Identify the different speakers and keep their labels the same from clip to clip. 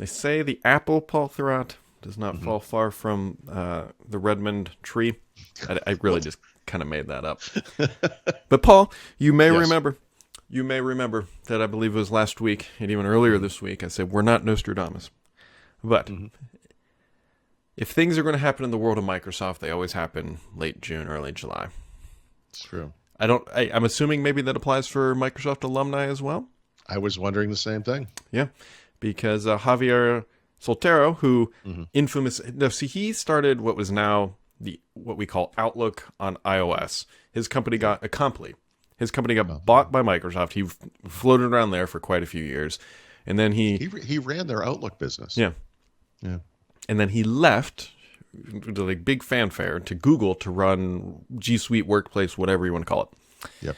Speaker 1: They say the apple, Paul Thurrott, does not
Speaker 2: Hmm.
Speaker 1: fall far from the Redmond tree. I really
Speaker 2: What?
Speaker 1: just kind of made that up. But Paul,
Speaker 2: Yes.
Speaker 1: you may remember that I believe it was last week and even earlier
Speaker 2: Hmm.
Speaker 1: this week. I said we're not Nostradamus, but
Speaker 2: Hmm.
Speaker 1: if things are going to happen in the world of Microsoft, they always happen late June, early July.
Speaker 2: It's true.
Speaker 1: I'm assuming maybe that applies for Microsoft alumni as well.
Speaker 2: I was wondering the same thing.
Speaker 1: Yeah, because Javier Soltero, who
Speaker 2: Hmm.
Speaker 1: infamous, no, see, he started what was now what we call Outlook on iOS. His company
Speaker 2: Yeah.
Speaker 1: got Acompli. His company got
Speaker 2: Company.
Speaker 1: bought by Microsoft. He floated around there for quite a few years, and then
Speaker 2: He ran their Outlook business.
Speaker 1: yeah,
Speaker 2: Yeah.
Speaker 1: and then he left to like big fanfare to Google to run G Suite Workplace, whatever you want to call it.
Speaker 2: Yep.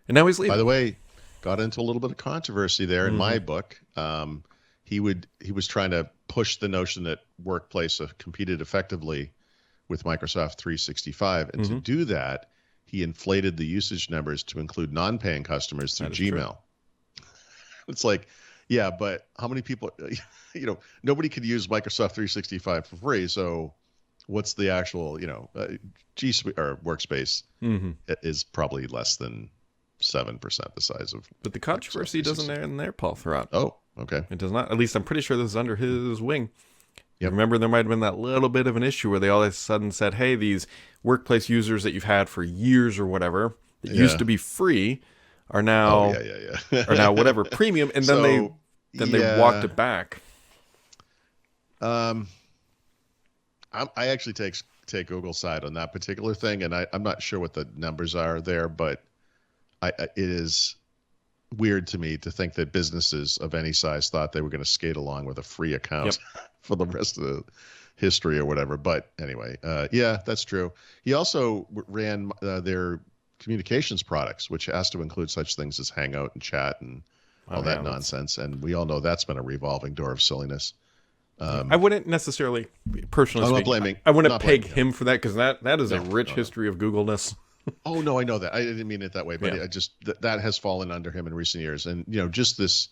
Speaker 1: And now he's
Speaker 2: By
Speaker 1: leaving.
Speaker 2: the way, got into a little bit of controversy there in
Speaker 1: Mm-hmm.
Speaker 2: my book. He was trying to push the notion that Workplace competed effectively with Microsoft 365, and to
Speaker 1: Mm-hmm.
Speaker 2: do that, he inflated the usage numbers to include non-paying customers through
Speaker 1: That is true.
Speaker 2: Gmail. It's like, yeah, but how many people, nobody could use Microsoft 365 for free. So what's the actual, G Suite or Workspace
Speaker 1: Mm-hmm.
Speaker 2: is probably less than 7% the size of
Speaker 1: But the
Speaker 2: Microsoft
Speaker 1: controversy doesn't
Speaker 2: 365.
Speaker 1: end there, Paul Thurrott.
Speaker 2: Oh, okay.
Speaker 1: It does not. At least I'm pretty sure this is under his wing. You
Speaker 2: Yep.
Speaker 1: remember there might have been that little bit of an issue where they all of a sudden said, hey, these workplace users that you've had for years or whatever that used
Speaker 2: Yeah.
Speaker 1: to be free are
Speaker 2: Oh,
Speaker 1: now
Speaker 2: yeah.
Speaker 1: whatever premium, and
Speaker 2: So,
Speaker 1: then they walked
Speaker 2: yeah,
Speaker 1: it back.
Speaker 2: um, I actually take Google's side on that particular thing, and I'm not sure what the numbers are there, but it is weird to me to think that businesses of any size thought they were going to skate along with a free
Speaker 1: Yep.
Speaker 2: account for the rest of the history or whatever. But anyway, yeah, that's true. He also ran their communications products, which has to include such things as Hangout and chat and all
Speaker 1: Oh
Speaker 2: that
Speaker 1: yeah, that's.
Speaker 2: nonsense. And we all know that's been a revolving door of silliness.
Speaker 1: Yeah. I wouldn't necessarily, personally
Speaker 2: I'm not
Speaker 1: speaking,
Speaker 2: blaming,
Speaker 1: I wouldn't
Speaker 2: not blaming
Speaker 1: peg
Speaker 2: him.
Speaker 1: him for that because that is a
Speaker 2: No,
Speaker 1: rich
Speaker 2: no.
Speaker 1: history of Googleness.
Speaker 2: Oh no, I know that. I didn't mean it that way, but
Speaker 1: Yeah.
Speaker 2: I just that has fallen under him in recent years. And just this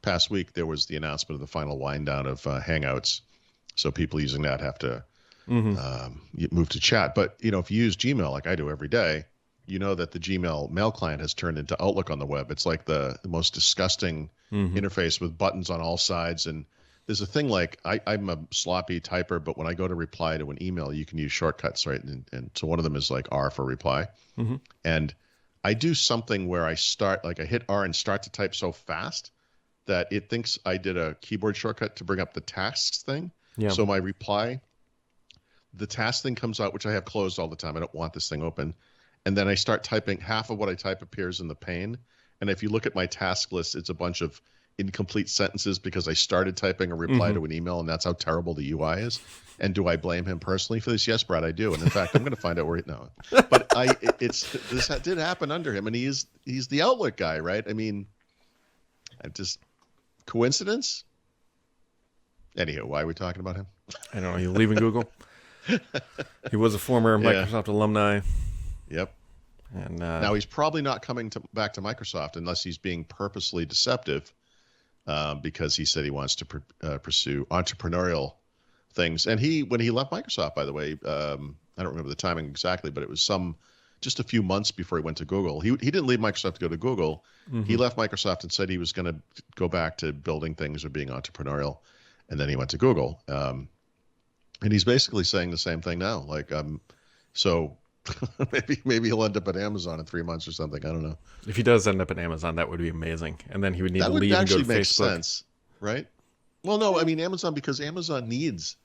Speaker 2: past week there was the announcement of the final wind down of Hangouts, so people using that have to
Speaker 1: Mm-hmm.
Speaker 2: move to chat. But if you use Gmail like I do every day, you know that the Gmail mail client has turned into Outlook on the web. It's like the most disgusting
Speaker 1: Mm-hmm.
Speaker 2: interface with buttons on all sides. And there's a thing like I'm a sloppy typer, but when I go to reply to an email, you can use shortcuts, right? And so one of them is like R for reply.
Speaker 1: Mm-hmm.
Speaker 2: And I do something where I hit R and start to type so fast that it thinks I did a keyboard shortcut to bring up the tasks thing.
Speaker 1: Yeah.
Speaker 2: So my reply, the task thing comes out, which I have closed all the time. I don't want this thing open. And then I start typing. Half of what I type appears in the pane. And if you look at my task list, it's a bunch of incomplete sentences because I started typing a reply
Speaker 1: Mm-hmm.
Speaker 2: to an email, and that's how terrible the UI is. And do I blame him personally for this? Yes, Brad, I do. And in fact, I'm going to find out where no. But this did happen under him, and he's the Outlook guy, right? I mean, I just coincidence. Anywho, why are we talking about him?
Speaker 1: I don't know. He's leaving Google. He was a former
Speaker 2: Yeah.
Speaker 1: Microsoft alumni,
Speaker 2: Yep.
Speaker 1: and
Speaker 2: Now he's probably not coming back to Microsoft unless he's being purposely deceptive, because he said he wants to pursue entrepreneurial things. And when he left Microsoft, by the way, I don't remember the timing exactly, but it was just a few months before he went to Google. He didn't leave Microsoft to go to Google.
Speaker 1: mm-hmm.
Speaker 2: He left Microsoft and said he was going to go back to building things or being entrepreneurial, and then he went to Google. And he's basically saying the same thing now. Like, so maybe he'll end up at Amazon in 3 months or something. I don't know.
Speaker 1: If he does end up at Amazon, that would be amazing. And then he would need
Speaker 2: That
Speaker 1: to
Speaker 2: would
Speaker 1: leave and go
Speaker 2: actually
Speaker 1: to
Speaker 2: make
Speaker 1: Facebook.
Speaker 2: sense, right? Well, no, I mean Amazon, because Amazon needs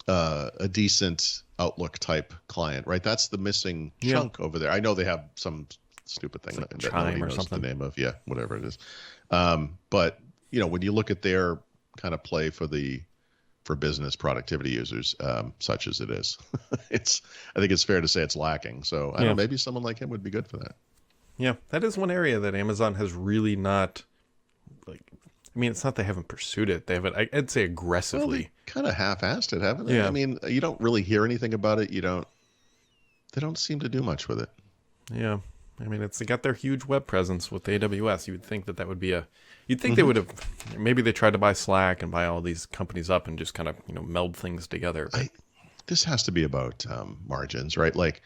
Speaker 2: a decent Outlook type client, right? That's the missing
Speaker 1: Yeah.
Speaker 2: chunk over there. I know they have some stupid thing
Speaker 1: Like
Speaker 2: that
Speaker 1: Chime
Speaker 2: nobody
Speaker 1: or
Speaker 2: knows
Speaker 1: something.
Speaker 2: the name of. Yeah, whatever it is. But when you look at their kind of play for business productivity users, such as it is, I think it's fair to say it's lacking. So I don't
Speaker 1: Yeah.
Speaker 2: know, maybe someone like him would be good for that.
Speaker 1: Yeah, that is one area that Amazon has really not, like, I mean, it's not they haven't pursued it. They haven't, I'd say
Speaker 2: Well,
Speaker 1: aggressively.
Speaker 2: they kind of half-assed it, haven't they? I
Speaker 1: Yeah.
Speaker 2: mean, you don't really hear anything about it. They don't seem to do much with it.
Speaker 1: Yeah. I mean, they got their huge web presence with AWS. You would think that would be you'd think they would have, maybe they tried to buy Slack and buy all these companies up and just kind of, meld things together.
Speaker 2: This has to be about margins, right? Like,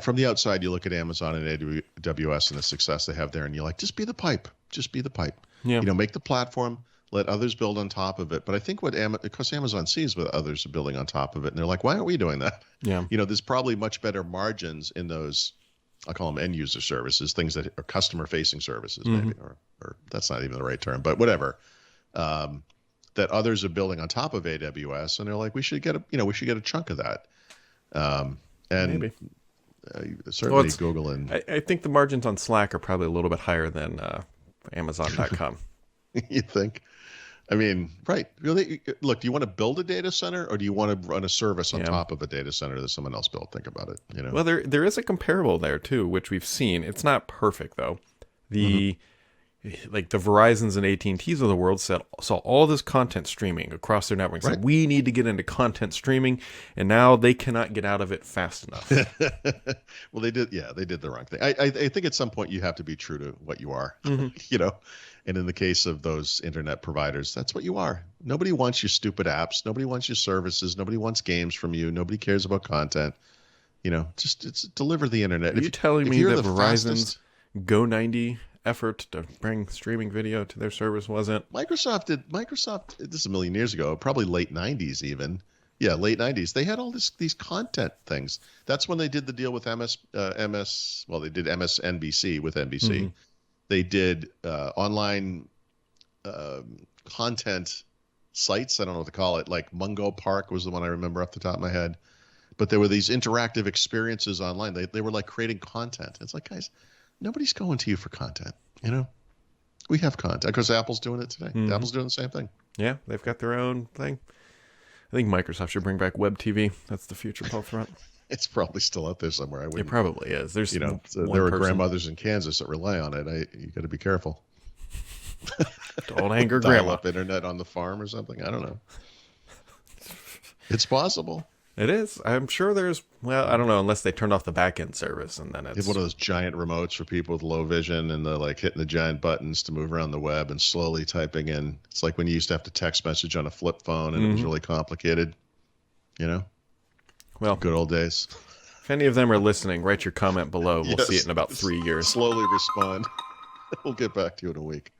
Speaker 2: from the outside, you look at Amazon and AWS and the success they have there, and you're like, just be the pipe. Just be the pipe.
Speaker 1: Yeah.
Speaker 2: Make the platform, let others build on top of it. But I think because Amazon sees what others are building on top of it, and they're like, why aren't we doing that?
Speaker 1: Yeah.
Speaker 2: There's probably much better margins in those, I'll call them end user services, things that are customer facing services, maybe, or that's not even the right term, but whatever, that others are building on top of AWS. And they're like, we should get a chunk of that. And
Speaker 1: maybe.
Speaker 2: Certainly Google and
Speaker 1: I think the margins on Slack are probably a little bit higher than Amazon.com.
Speaker 2: You think? I mean, right. Really, look, do you want to build a data center or do you want to run a service on top of a data center that someone else built? Think about it.
Speaker 1: Well, there is a comparable there too, which we've seen. It's not perfect though. Like the Verizons and AT&Ts of the world saw all this content streaming across their network. Said, we need to get into content streaming, and now they cannot get out of it fast enough.
Speaker 2: Well, they did. Yeah, they did the wrong thing. I think at some point you have to be true to what you are, And in the case of those internet providers, that's what you are. Nobody wants your stupid apps. Nobody wants your services. Nobody wants games from you. Nobody cares about content. Just deliver the internet.
Speaker 1: Are you telling me that Verizon's Go90 effort to bring streaming video to their service wasn't?
Speaker 2: Microsoft, this is a million years ago, probably late 90s even. Yeah, late 90s. They had all these content things. That's when they did the deal with they did MSNBC with NBC. They did online content sites. I don't know what to call it. Like Mungo Park was the one I remember off the top of my head. But there were these interactive experiences online. They were like creating content. It's like, guys, nobody's going to you for content. We have content because Apple's doing it today. Apple's doing the same thing.
Speaker 1: Yeah, they've got their own thing. I think Microsoft should bring back web TV. That's the future, Paul Thrunt.
Speaker 2: It's probably still out there somewhere.
Speaker 1: It probably is. There's
Speaker 2: there are grandmothers in Kansas that rely on it. You got to be careful.
Speaker 1: Don't anger grandma.
Speaker 2: Dial-up internet on the farm or something. I don't know. It's possible.
Speaker 1: It is. I'm sure there's. Well, I don't know unless they turned off the back end service and then it's
Speaker 2: you have one of those giant remotes for people with low vision and they're like hitting the giant buttons to move around the web and slowly typing in. It's like when you used to have to text message on a flip phone and it was really complicated.
Speaker 1: Well,
Speaker 2: good old days.
Speaker 1: If any of them are listening, write your comment below. We'll see it in about 3 years.
Speaker 2: Slowly respond. We'll get back to you in a week.